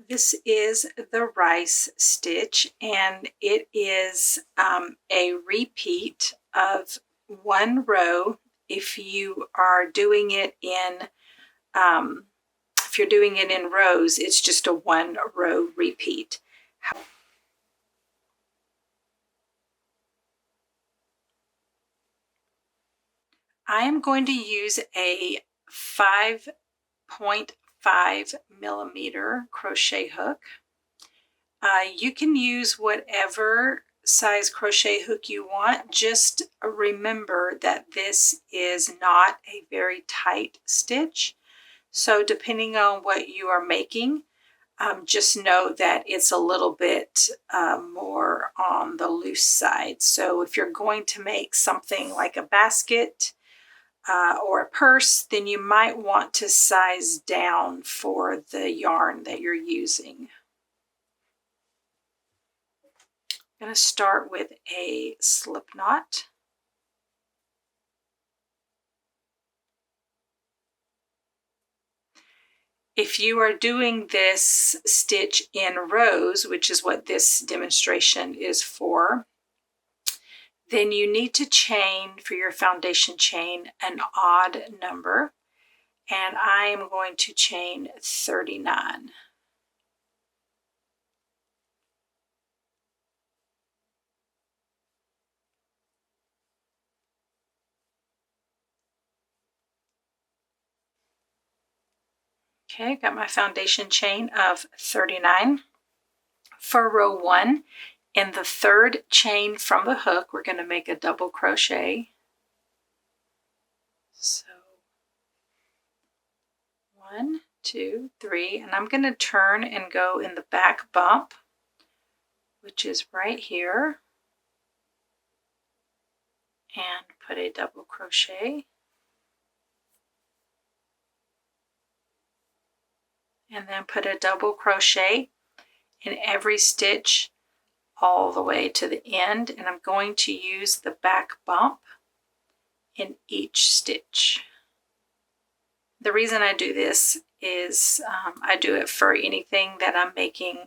This is the rice stitch, and it is a repeat of one row. If you are doing it in if you're doing it in rows, it's just a one row repeat. I am going to use a 5.5 millimeter crochet hook. You can use whatever size crochet hook you want. Just remember that this is not a very tight stitch. So depending on what you are making, just know that it's a little bit more on the loose side. So if you're going to make something like a basket or a purse, then you might want to size down for the yarn that you're using. I'm going to start with a slip knot. If you are doing this stitch in rows, which is what this demonstration is for, then you need to chain for your foundation chain an odd number, and I am going to chain 39. Okay, got my foundation chain of 39. For row 1, in the third chain from the hook, we're going to make a double crochet. So 1, 2, 3, and I'm going to turn and go in the back bump, which is right here, and put a double crochet. And then put a double crochet in every stitch all the way to the end, and I'm going to use the back bump in each stitch. The reason I do this is I do it for anything that I'm making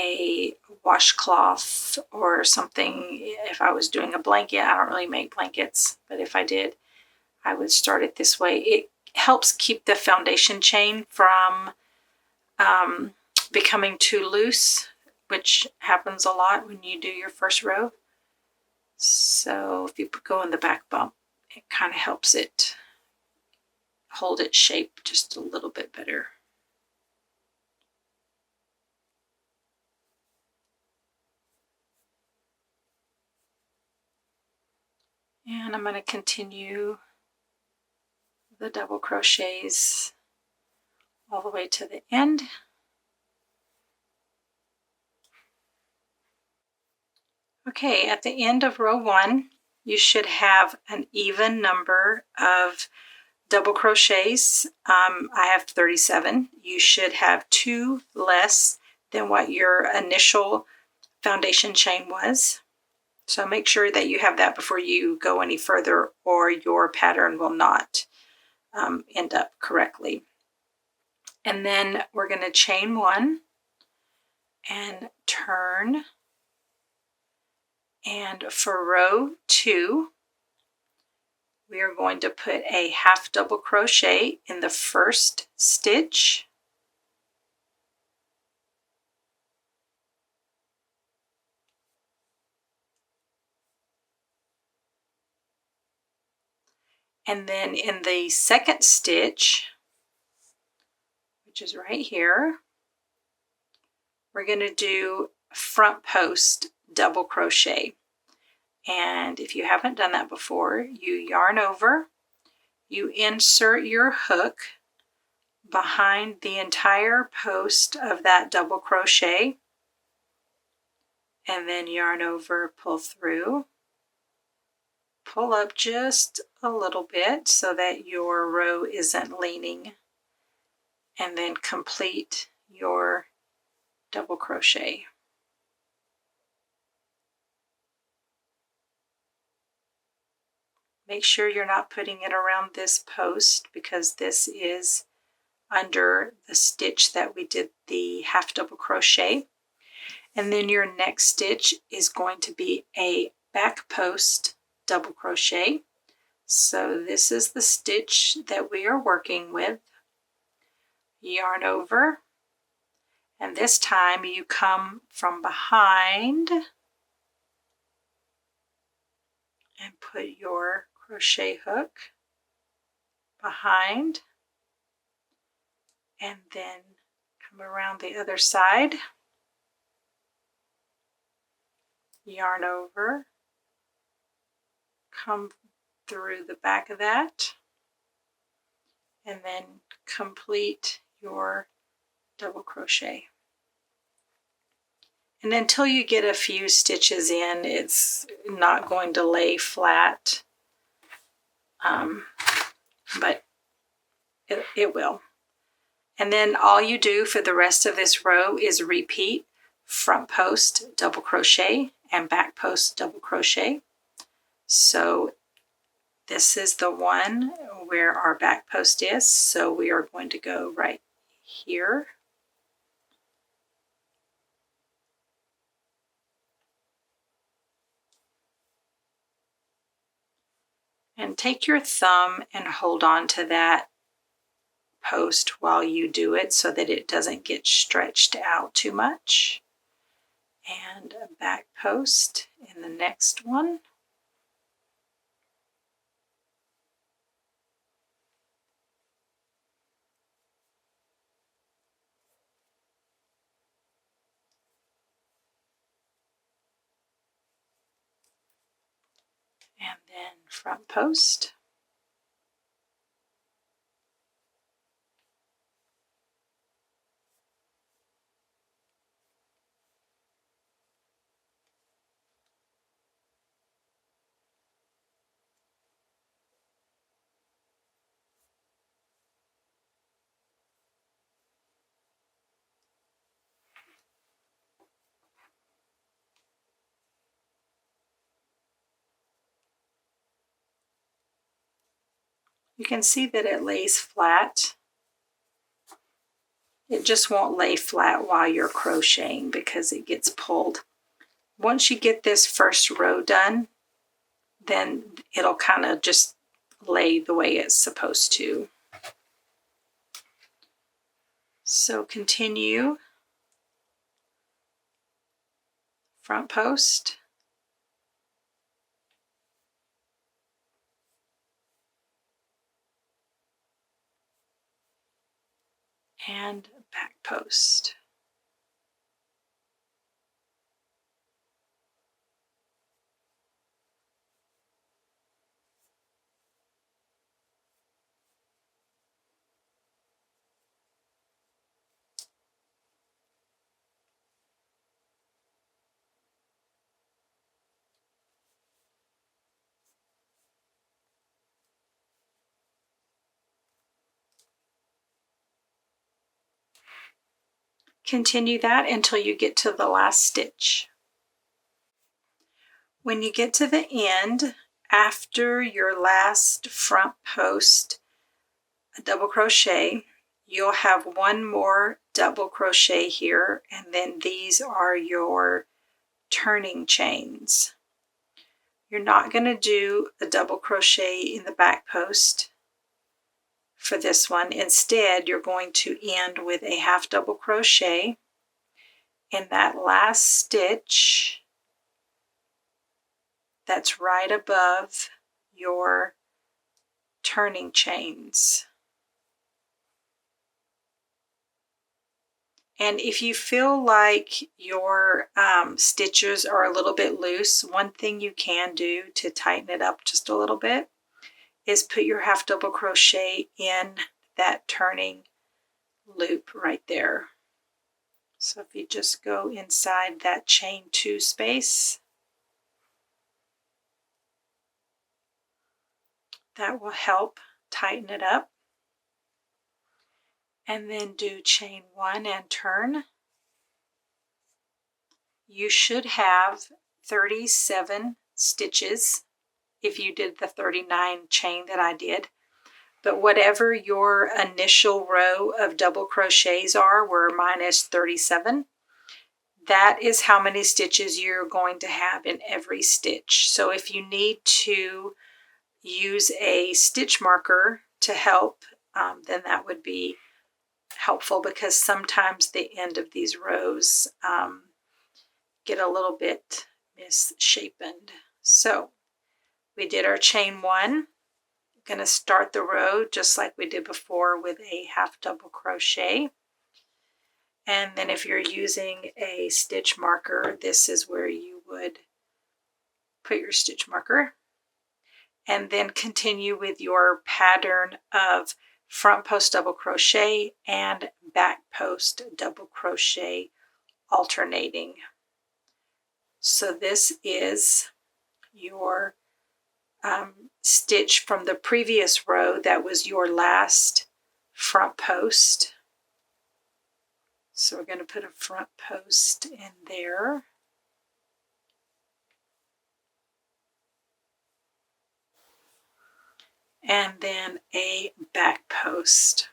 a washcloth or something. If I was doing a blanket, I don't really make blankets, but if I did, I would start it this way. It helps keep the foundation chain from becoming too loose, which happens a lot when you do your first row. So if you go in the back bump, it kind of helps it hold its shape just a little bit better. And I'm going to continue the double crochets all the way to the end. Okay, at the end of row 1, you should have an even number of double crochets. I have 37. You should have 2 less than what your initial foundation chain was. So make sure that you have that before you go any further, or your pattern will not end up correctly. And then we're going to chain 1 and turn. And for row 2, we are going to put a half double crochet in the first stitch. And then in the second stitch, which is right here, we're going to do front post double crochet. And if you haven't done that before, you yarn over, you insert your hook behind the entire post of that double crochet, and then yarn over, pull through, pull up just a little bit so that your row isn't leaning, and then complete your double crochet. Make sure you're not putting it around this post, because this is under the stitch that we did the half double crochet. And then your next stitch is going to be a back post double crochet. So this is the stitch that we are working with. Yarn over, and this time you come from behind and put your crochet hook behind, and then come around the other side, yarn over, come through the back of that, and then complete your double crochet. And until you get a few stitches in, it's not going to lay flat, but it will. And then all you do for the rest of this row is repeat front post double crochet and back post double crochet. So this is the one where our back post is, so we are going to go right here. And take your thumb and hold on to that post while you do it so that it doesn't get stretched out too much. And a back post in the next one. And then front post. You can see that it lays flat. It just won't lay flat while you're crocheting because it gets pulled. Once you get this first row done, then it'll kind of just lay the way it's supposed to. So continue front post. And back post. Continue that until you get to the last stitch. When you get to the end, after your last front post double crochet, you'll have one more double crochet here, and then these are your turning chains. You're not going to do a double crochet in the back post for this one. Instead, you're going to end with a half double crochet in that last stitch that's right above your turning chains. And if you feel like your stitches are a little bit loose, one thing you can do to tighten it up just a little bit is put your half double crochet in that turning loop right there. So if you just go inside that chain 2 space, that will help tighten it up. And then do chain 1 and turn. You should have 37 stitches if you did the 39 chain that I did. But whatever your initial row of double crochets are, where mine is 37, that is how many stitches you're going to have in every stitch. So if you need to use a stitch marker to help, then that would be helpful, because sometimes the end of these rows get a little bit misshapen. So we did our chain one. Going to start the row just like we did before with a half double crochet. And then if you're using a stitch marker, this is where you would put your stitch marker. And then continue with your pattern of front post double crochet and back post double crochet alternating. So this is your stitch from the previous row that was your last front post. So we're going to put a front post in there. And then a back post.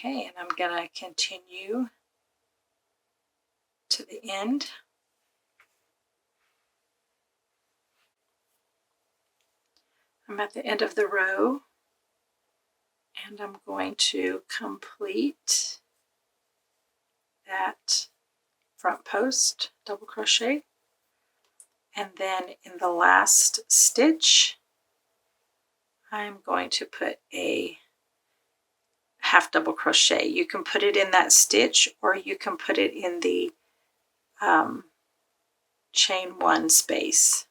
Okay, and I'm going to continue to the end. I'm at the end of the row, and I'm going to complete that front post double crochet. And then in the last stitch, I'm going to put a half double crochet. You can put it in that stitch, or you can put it in the chain one space.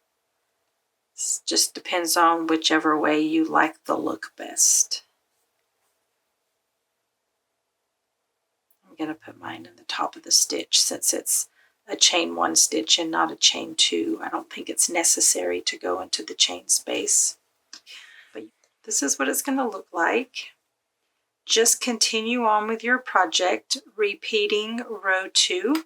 It just depends on whichever way you like the look best. I'm going to put mine in the top of the stitch since it's a chain one stitch and not a chain two. I don't think it's necessary to go into the chain space. But this is what it's going to look like. Just continue on with your project, repeating row 2,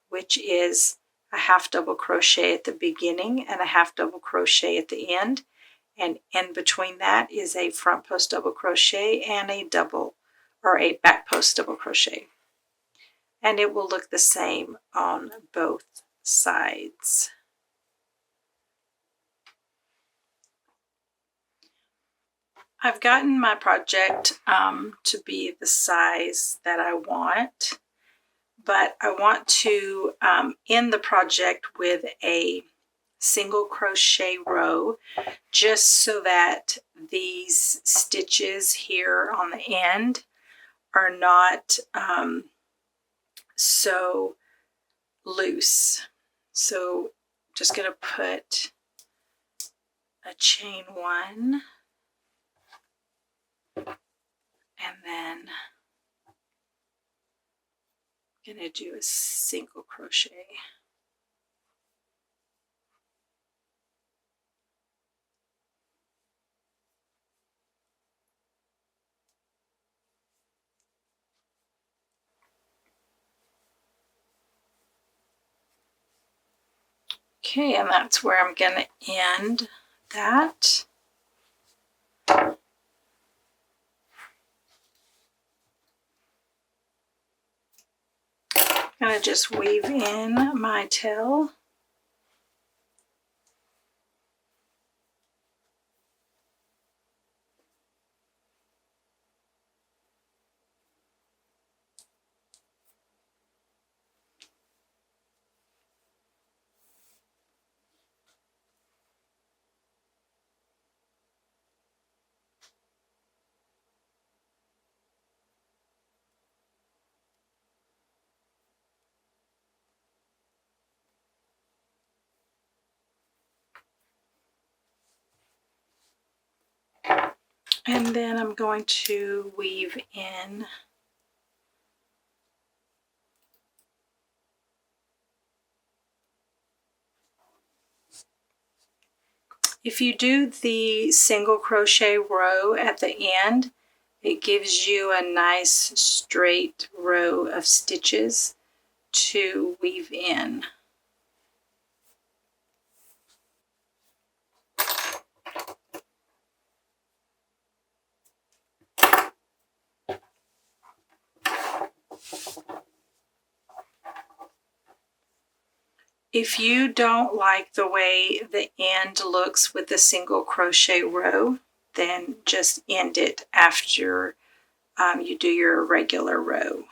which is a half double crochet at the beginning and a half double crochet at the end. And in between that is a front post double crochet and a double or a back post double crochet. And it will look the same on both sides. I've gotten my project to be the size that I want, but I want to end the project with a single crochet row, just so that these stitches here on the end are not so loose. So just going to put a chain one, and then I'm going to do a single crochet. Okay, and that's where I'm going to end that. I'm I'm going to just weave in my tail. And then I'm going to weave in if you do the single crochet row at the end, it gives you a nice straight row of stitches to weave in. If you don't like the way the end looks with the single crochet row, then just end it after you do your regular row.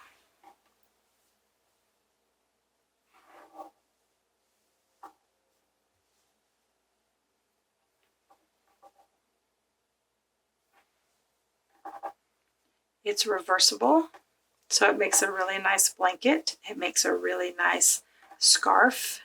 It's reversible, so it makes a really nice blanket. It makes a really nice scarf.